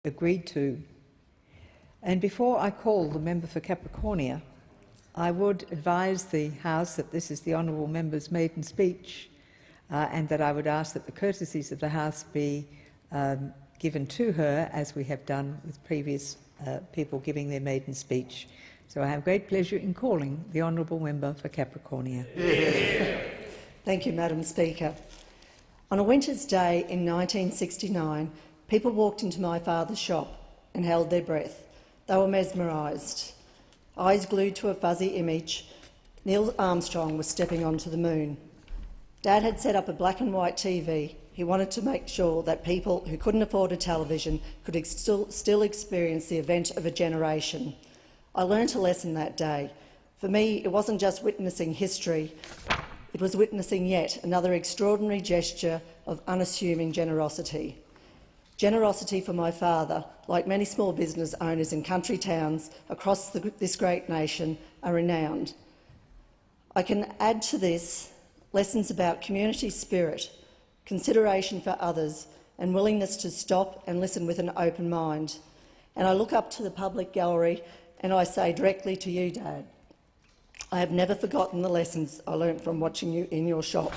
agreed to. And before I call the member for Capricornia, I would advise the House that this is the honourable member's maiden speech and that I would ask that the courtesies of the House be given to her, as we have done with previous people giving their maiden speech. So I have great pleasure in calling the honourable member for Capricornia. Yeah. Thank you, Madam Speaker. On a winter's day in 1969, people walked into my father's shop and held their breath. They were mesmerised. Eyes glued to a fuzzy image, Neil Armstrong was stepping onto the moon. Dad had set up a black and white TV. He wanted to make sure that people who couldn't afford a television could still experience the event of a generation. I learnt a lesson that day. For me, it wasn't just witnessing history, it was witnessing yet another extraordinary gesture of unassuming generosity. Generosity for my father, like many small business owners in country towns across this great nation, are renowned. I can add to this lessons about community spirit, consideration for others, and willingness to stop and listen with an open mind. And I look up to the public gallery and I say directly to you, Dad, I have never forgotten the lessons I learnt from watching you in your shop.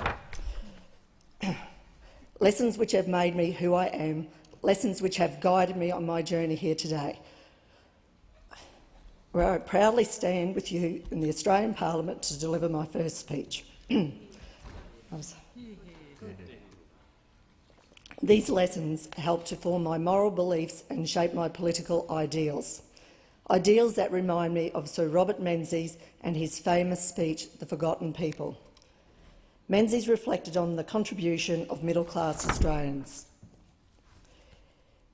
Lessons which have made me who I am, lessons which have guided me on my journey here today, where I proudly stand with you in the Australian Parliament to deliver my first speech. These lessons help to form my moral beliefs and shape my political ideals. Ideals that remind me of Sir Robert Menzies and his famous speech, The Forgotten People. Menzies reflected on the contribution of middle-class Australians.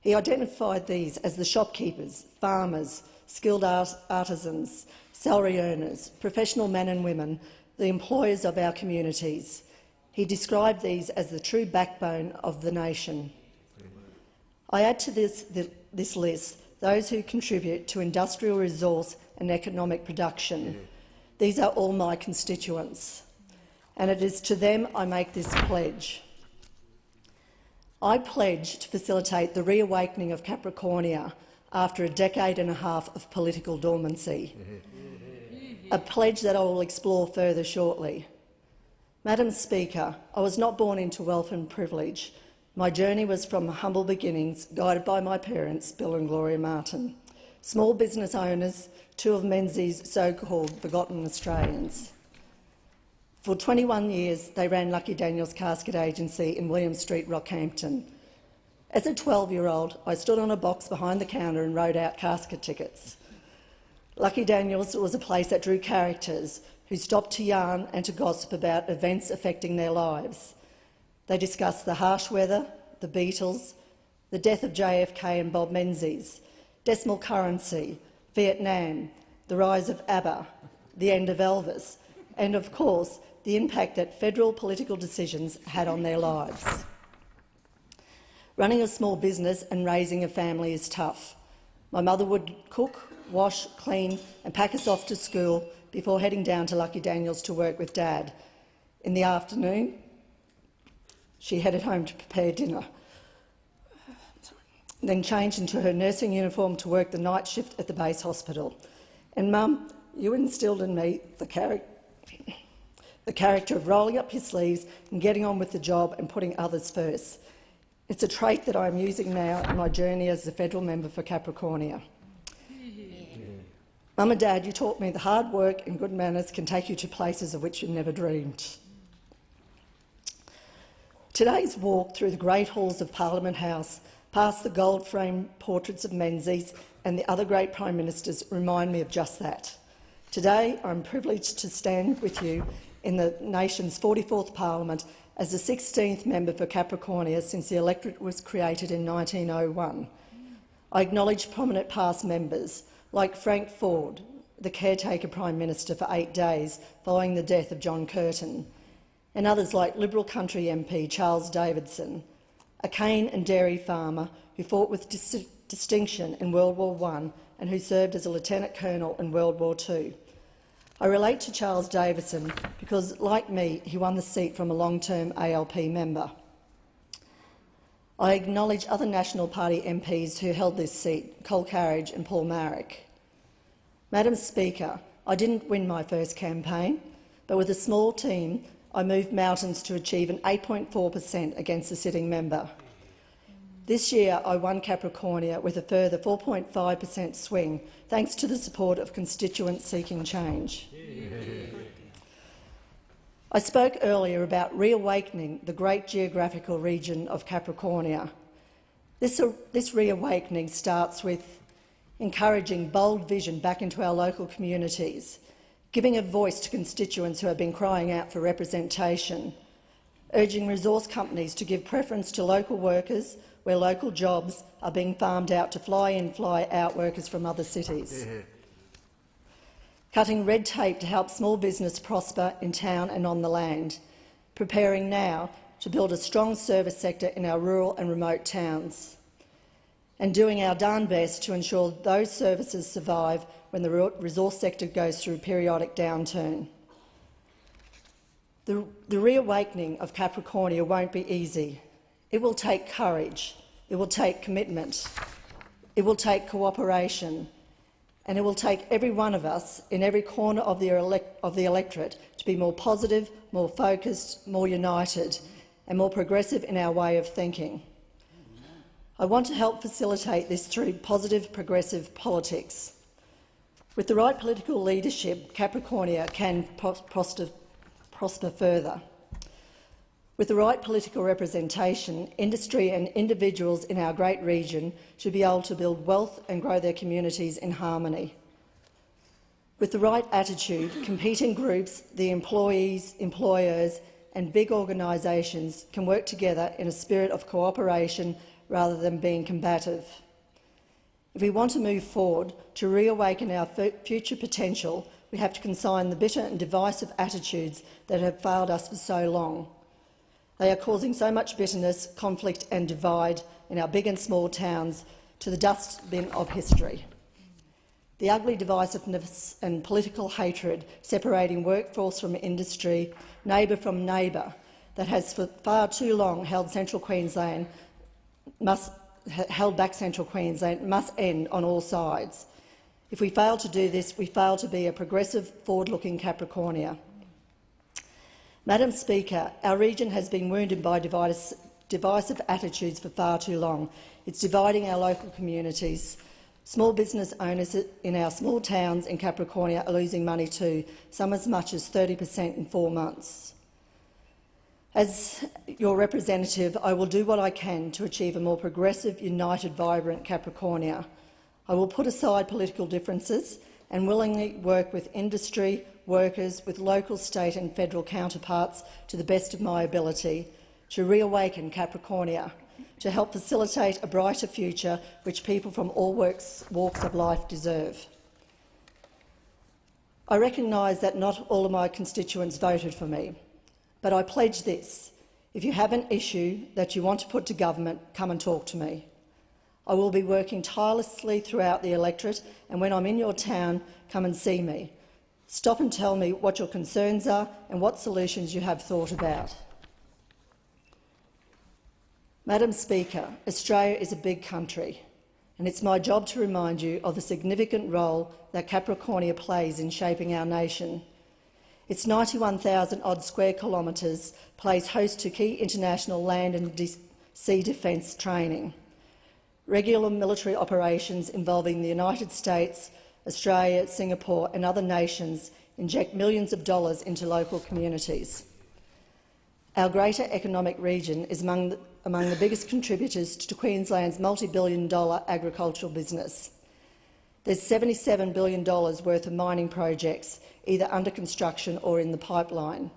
He identified these as the shopkeepers, farmers, skilled artisans, salary earners, professional men and women, the employers of our communities. He described these as the true backbone of the nation. I add to this list those who contribute to industrial resource and economic production. These are all my constituents, and it is to them I make this pledge. I pledge to facilitate the reawakening of Capricornia after a decade and a half of political dormancy, a pledge that I will explore further shortly. Madam Speaker, I was not born into wealth and privilege. My journey was from humble beginnings, guided by my parents, Bill and Gloria Martin, small business owners, two of Menzies' so-called forgotten Australians. For 21 years, they ran Lucky Daniels Casket Agency in William Street, Rockhampton. As a 12-year-old, I stood on a box behind the counter and wrote out casket tickets. Lucky Daniels was a place that drew characters who stopped to yarn and to gossip about events affecting their lives. They discussed the harsh weather, the Beatles, the death of JFK and Bob Menzies, decimal currency, Vietnam, the rise of ABBA, the end of Elvis, and, of course, the impact that federal political decisions had on their lives. Running a small business and raising a family is tough. My mother would cook, wash, clean and pack us off to school before heading down to Lucky Daniels to work with Dad. In the afternoon, she headed home to prepare dinner, then changed into her nursing uniform to work the night shift at the base hospital. And, Mum, you instilled in me the character of rolling up your sleeves and getting on with the job and putting others first. It's a trait that I am using now in my journey as the federal member for Capricornia. Mum and Dad, you taught me the hard work and good manners can take you to places of which you never dreamed. Today's walk through the great halls of Parliament House, past the gold-framed portraits of Menzies and the other great Prime Ministers, remind me of just that. Today, I'm privileged to stand with you in the nation's 44th Parliament as the 16th member for Capricornia since the electorate was created in 1901. I acknowledge prominent past members, like Frank Ford, the caretaker Prime Minister for 8 days following the death of John Curtin, and others like Liberal country MP Charles Davidson, a cane and dairy farmer who fought with distinction in World War I and who served as a Lieutenant Colonel in World War II. I relate to Charles Davidson because, like me, he won the seat from a long-term ALP member. I acknowledge other National Party MPs who held this seat, Col Carriage and Paul Marrick. Madam Speaker, I didn't win my first campaign, but with a small team, I moved mountains to achieve an 8.4% against the sitting member. This year, I won Capricornia with a further 4.5% swing, thanks to the support of constituents seeking change. I spoke earlier about reawakening the great geographical region of Capricornia. This reawakening starts with encouraging bold vision back into our local communities, giving a voice to constituents who have been crying out for representation, urging resource companies to give preference to local workers where local jobs are being farmed out to fly-in, fly-out workers from other cities. Cutting red tape to help small business prosper in town and on the land, preparing now to build a strong service sector in our rural and remote towns, and doing our darn best to ensure those services survive when the resource sector goes through periodic downturn. The reawakening of Capricornia won't be easy. It will take courage, it will take commitment, it will take cooperation, and it will take every one of us in every corner of the electorate to be more positive, more focused, more united and more progressive in our way of thinking. I want to help facilitate this through positive, progressive politics. With the right political leadership, Capricornia can prosper further. With the right political representation, industry and individuals in our great region should be able to build wealth and grow their communities in harmony. With the right attitude, competing groups, the employees, employers and big organisations can work together in a spirit of cooperation rather than being combative. If we want to move forward to reawaken our future potential, we have to consign the bitter and divisive attitudes that have failed us for so long. They are causing so much bitterness, conflict and divide in our big and small towns to the dustbin of history. The ugly divisiveness and political hatred separating workforce from industry, neighbour from neighbour, that has for far too long held back Central Queensland must end on all sides. If we fail to do this, we fail to be a progressive, forward-looking Capricornia. Madam Speaker, our region has been wounded by divisive attitudes for far too long. It's dividing our local communities. Small business owners in our small towns in Capricornia are losing money too, some as much as 30% in 4 months. As your representative, I will do what I can to achieve a more progressive, united, vibrant Capricornia. I will put aside political differences and willingly work with industry, workers, with local, state and federal counterparts to the best of my ability to reawaken Capricornia, to help facilitate a brighter future which people from all walks of life deserve. I recognise that not all of my constituents voted for me, but I pledge this: if you have an issue that you want to put to government, come and talk to me. I will be working tirelessly throughout the electorate, and when I'm in your town, come and see me. Stop and tell me what your concerns are and what solutions you have thought about. Madam Speaker, Australia is a big country, and it's my job to remind you of the significant role that Capricornia plays in shaping our nation. Its 91,000-odd square kilometres plays host to key international land and sea defence training. Regular military operations involving the United States, Australia, Singapore and other nations inject millions of dollars into local communities. Our greater economic region is among the biggest contributors to Queensland's multi-billion-dollar agricultural business. There's $77 billion worth of mining projects either under construction or in the pipeline.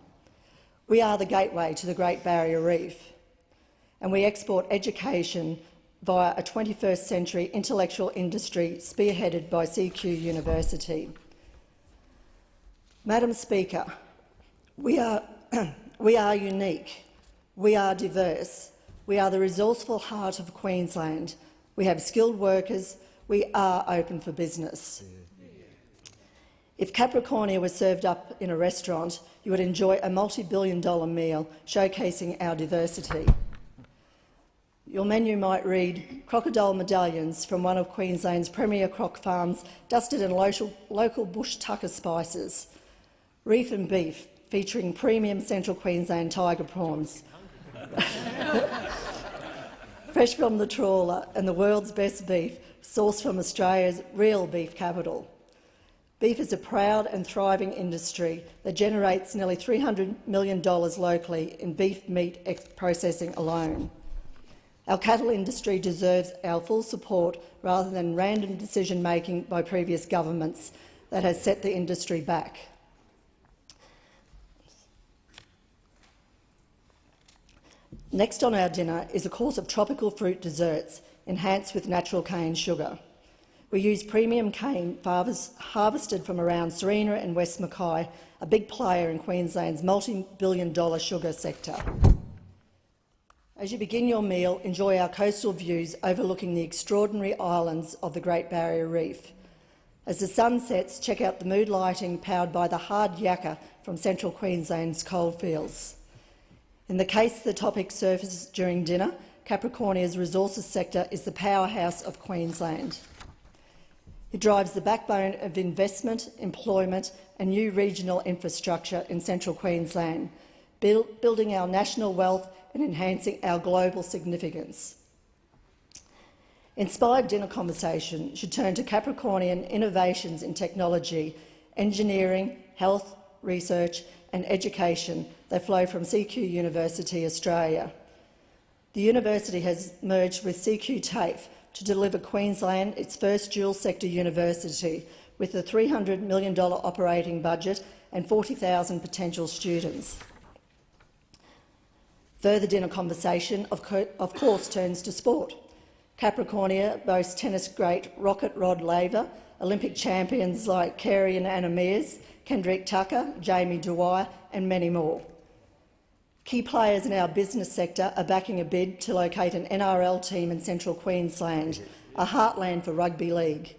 We are the gateway to the Great Barrier Reef, and we export education via a 21st century intellectual industry spearheaded by CQ University. Madam Speaker, we are unique, we are diverse, we are the resourceful heart of Queensland, we have skilled workers, we are open for business. If Capricornia was served up in a restaurant, you would enjoy a multi-billion-dollar meal showcasing our diversity. Your menu might read crocodile medallions from one of Queensland's premier croc farms, dusted in local bush tucker spices, reef and beef featuring premium Central Queensland tiger prawns, fresh from the trawler, and the world's best beef sourced from Australia's real beef capital. Beef is a proud and thriving industry that generates nearly $300 million locally in beef meat processing alone. Our cattle industry deserves our full support rather than random decision-making by previous governments that has set the industry back. Next on our dinner is a course of tropical fruit desserts enhanced with natural cane sugar. We use premium cane harvested from around Serena and West Mackay, a big player in Queensland's multi-billion-dollar sugar sector. As you begin your meal, enjoy our coastal views overlooking the extraordinary islands of the Great Barrier Reef. As the sun sets, check out the mood lighting powered by the hard yakka from Central Queensland's coalfields. In the case the topic surfaces during dinner, Capricornia's resources sector is the powerhouse of Queensland. It drives the backbone of investment, employment and new regional infrastructure in Central Queensland, building our national wealth and enhancing our global significance. Inspired dinner conversation should turn to Capricornian innovations in technology, engineering, health, research and education that flow from CQ University Australia. The university has merged with CQ TAFE to deliver Queensland its first dual-sector university with a $300 million operating budget and 40,000 potential students. Further dinner conversation, of course, turns to sport. Capricornia boasts tennis great Rocket Rod Laver, Olympic champions like Carey and Anna Mears, Kendrick Tucker, Jamie Dwyer and many more. Key players in our business sector are backing a bid to locate an NRL team in Central Queensland, a heartland for rugby league.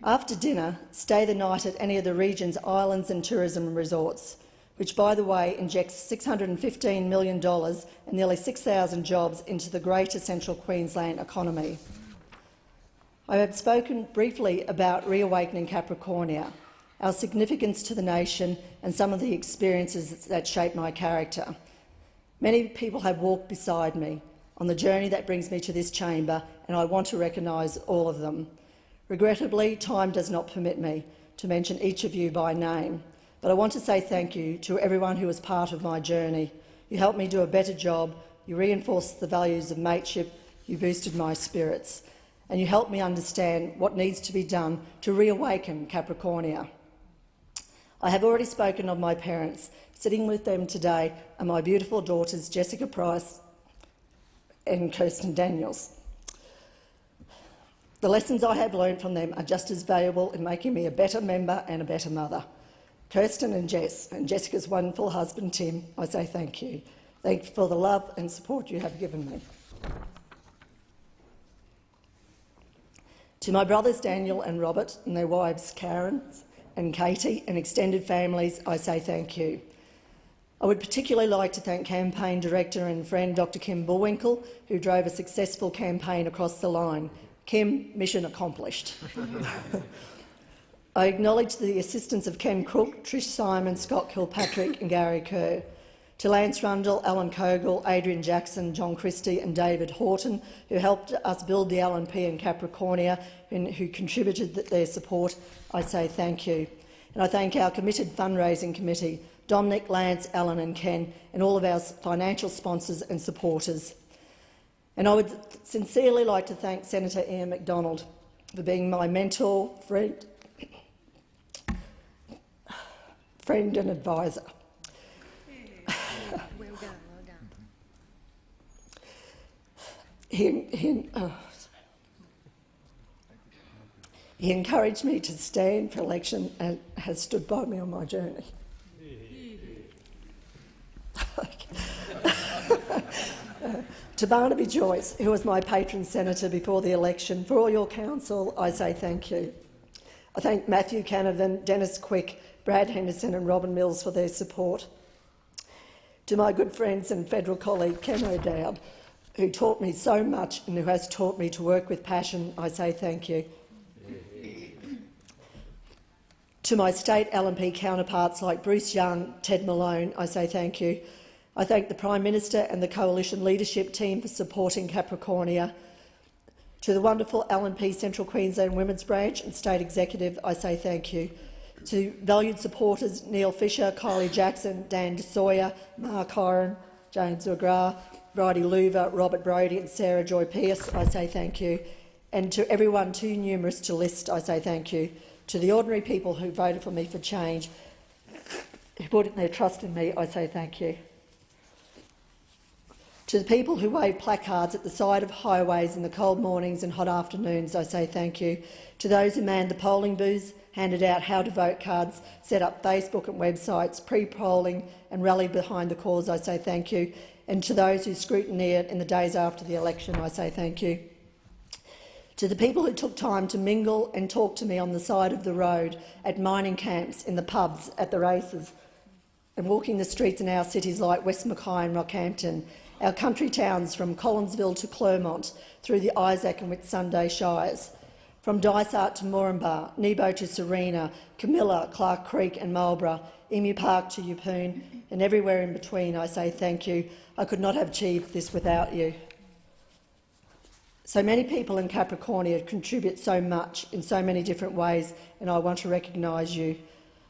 After dinner, stay the night at any of the region's islands and tourism resorts, which, by the way, injects $615 million and nearly 6,000 jobs into the greater Central Queensland economy. I have spoken briefly about reawakening Capricornia, our significance to the nation and some of the experiences that shape my character. Many people have walked beside me on the journey that brings me to this chamber, and I want to recognise all of them. Regrettably, time does not permit me to mention each of you by name, but I want to say thank you to everyone who was part of my journey. You helped me do a better job, you reinforced the values of mateship, you boosted my spirits, and you helped me understand what needs to be done to reawaken Capricornia. I have already spoken of my parents. Sitting with them today are my beautiful daughters Jessica Price and Kirsten Daniels. The lessons I have learned from them are just as valuable in making me a better member and a better mother. Kirsten and Jess, and Jessica's wonderful husband Tim, I say thank you. Thank you for the love and support you have given me. To my brothers Daniel and Robert and their wives Karen and Katie and extended families, I say thank you. I would particularly like to thank Campaign Director and friend Dr Kim Bullwinkle, who drove a successful campaign across the line. Kim, mission accomplished. I acknowledge the assistance of Ken Crook, Trish Simon, Scott Kilpatrick and Gary Kerr. To Lance Rundle, Alan Kogel, Adrian Jackson, John Christie and David Horton, who helped us build the LNP in Capricornia and who contributed their support, I say thank you. And I thank our committed fundraising committee, Dominic, Lance, Alan and Ken, and all of our financial sponsors and supporters. And I would sincerely like to thank Senator Ian MacDonald for being my mentor, friend and advisor. Well done. He encouraged me to stand for election and has stood by me on my journey. To Barnaby Joyce, who was my patron senator before the election, for all your counsel, I say thank you. I thank Matthew Canavan, Dennis Quick, Brad Henderson and Robin Mills for their support. To my good friends and federal colleague Ken O'Dowd, who taught me so much and who has taught me to work with passion, I say thank you. To my state LNP counterparts like Bruce Young, Ted Malone, I say thank you. I thank the Prime Minister and the Coalition leadership team for supporting Capricornia. To the wonderful LNP Central Queensland Women's Branch and State Executive, I say thank you. To valued supporters Neil Fisher, Kylie Jackson, Dan DeSawyer, Mark Horan, James McGrath, Bridie Louver, Robert Brodie and Sarah Joy Pearce, I say thank you. And to everyone too numerous to list, I say thank you. To the ordinary people who voted for me for change, who put their trust in me, I say thank you. To the people who wave placards at the side of highways in the cold mornings and hot afternoons, I say thank you. To those who manned the polling booths, handed out how-to-vote cards, set up Facebook and websites, pre-polling and rallied behind the cause, I say thank you. And to those who scrutineered in the days after the election, I say thank you. To the people who took time to mingle and talk to me on the side of the road, at mining camps, in the pubs, at the races, and walking the streets in our cities like West Mackay and Rockhampton, our country towns from Collinsville to Clermont, through the Isaac and Whitsunday Shires, from Dysart to Moranbah, Nebo to Serena, Camilla, Clark Creek and Marlborough, Emu Park to Yeppoon, and everywhere in between, I say thank you. I could not have achieved this without you. So many people in Capricornia contribute so much in so many different ways, and I want to recognise you.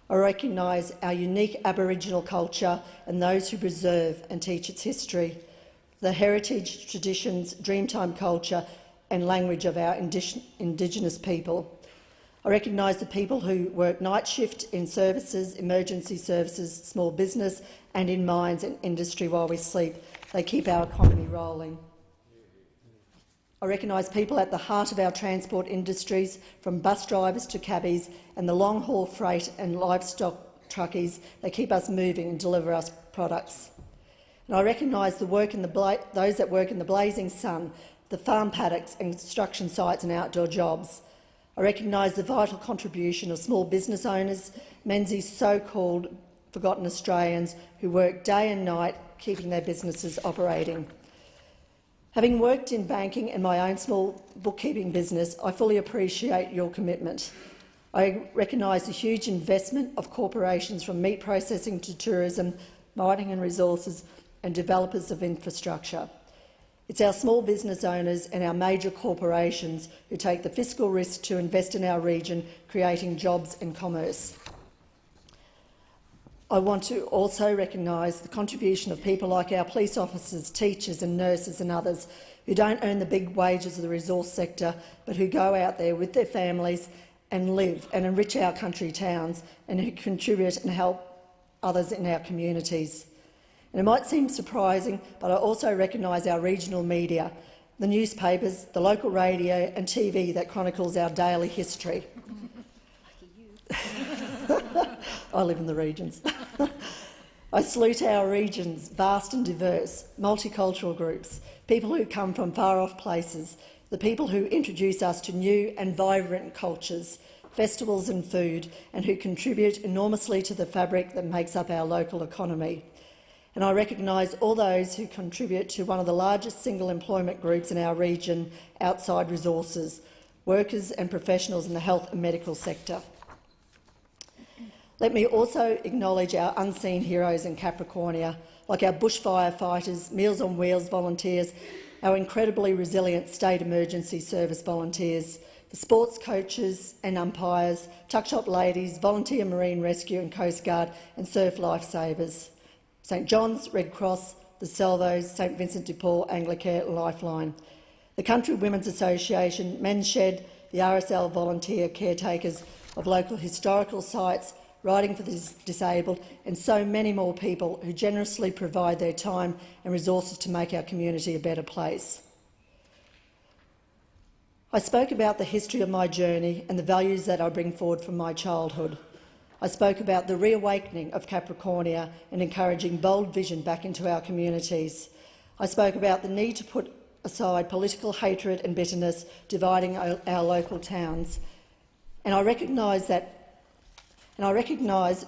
I recognise our unique Aboriginal culture and those who preserve and teach its history, the heritage, traditions, Dreamtime culture and language of our Indigenous people. I recognise the people who work night shift in services, emergency services, small business and in mines and industry while we sleep. They keep our economy rolling. I recognise people at the heart of our transport industries, from bus drivers to cabbies and the long-haul freight and livestock truckies. They keep us moving and deliver us products. And I recognise those that work in the blazing sun, the farm paddocks and construction sites and outdoor jobs. I recognise the vital contribution of small business owners, Menzies' so-called forgotten Australians who work day and night keeping their businesses operating. Having worked in banking and my own small bookkeeping business, I fully appreciate your commitment. I recognise the huge investment of corporations from meat processing to tourism, mining and resources and developers of infrastructure. It's our small business owners and our major corporations who take the fiscal risk to invest in our region, creating jobs and commerce. I want to also recognise the contribution of people like our police officers, teachers and nurses and others who don't earn the big wages of the resource sector but who go out there with their families and live and enrich our country towns and who contribute and help others in our communities. And it might seem surprising, but I also recognise our regional media, the newspapers, the local radio and TV that chronicles our daily history. I live in the regions. I salute our regions, vast and diverse, multicultural groups, people who come from far-off places, the people who introduce us to new and vibrant cultures, festivals and food, and who contribute enormously to the fabric that makes up our local economy. And I recognise all those who contribute to one of the largest single employment groups in our region outside resources, workers and professionals in the health and medical sector. Let me also acknowledge our unseen heroes in Capricornia, like our bushfire fighters, Meals on Wheels volunteers, our incredibly resilient state emergency service volunteers, the sports coaches and umpires, tuck shop ladies, volunteer marine rescue and coast guard and surf lifesavers, St John's, Red Cross, the Salvos, St Vincent de Paul, Anglicare and Lifeline, the Country Women's Association, Men's Shed, the RSL volunteer caretakers of local historical sites, Riding for the Disabled and so many more people who generously provide their time and resources to make our community a better place. I spoke about the history of my journey and the values that I bring forward from my childhood. I spoke about the reawakening of Capricornia and encouraging bold vision back into our communities. I spoke about the need to put aside political hatred and bitterness dividing our local towns. And I recognise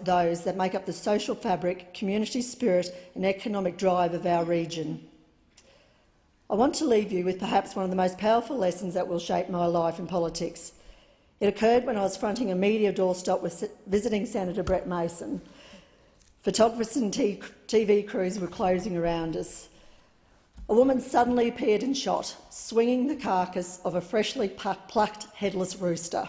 those that make up the social fabric, community spirit and economic drive of our region. I want to leave you with perhaps one of the most powerful lessons that will shape my life in politics. It occurred when I was fronting a media doorstop with visiting Senator Brett Mason. Photographers and TV crews were closing around us. A woman suddenly appeared and shot, swinging the carcass of a freshly plucked headless rooster.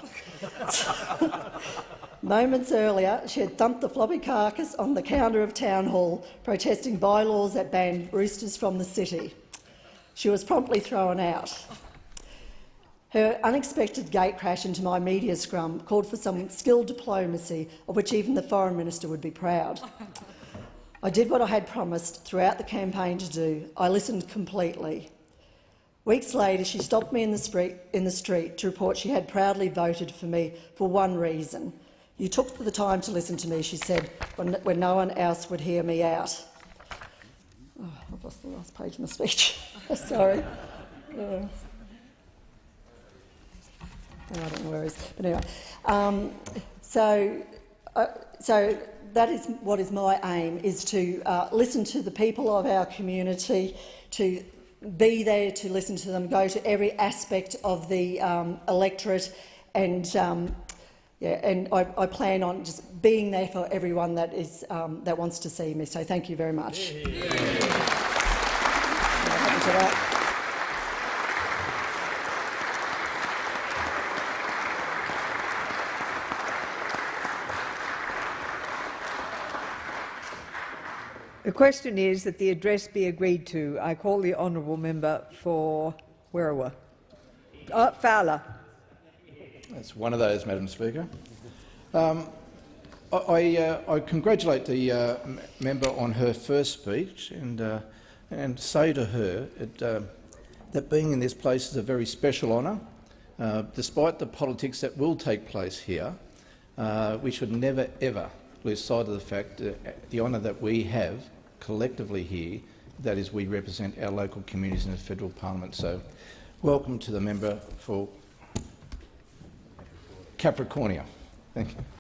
Moments earlier, she had thumped the floppy carcass on the counter of Town Hall, protesting bylaws that banned roosters from the city. She was promptly thrown out. Her unexpected gate crash into my media scrum called for some skilled diplomacy, of which even the Foreign Minister would be proud. I did what I had promised throughout the campaign to do. I listened completely. Weeks later, she stopped me in the street to report she had proudly voted for me for one reason. "You took the time to listen to me," she said, when no one else would hear me out. Oh, I've lost the last page of my speech. Sorry. I don't know where it is. But anyway, so that is what is my aim, is to listen to the people of our community, to be there to listen to them, go to every aspect of the electorate, and I plan on just being there for everyone that is that wants to see me. So thank you very much. The question is that the address be agreed to. I call the honourable member for Werriwa. Fowler. That's one of those, Madam Speaker. I congratulate the member on her first speech and say to her that being in this place is a very special honour. Despite the politics that will take place here, we should never ever lose sight of the fact that the honour that we have collectively here, that is, we represent our local communities in the federal parliament. So welcome to the member for Capricornia. Thank you.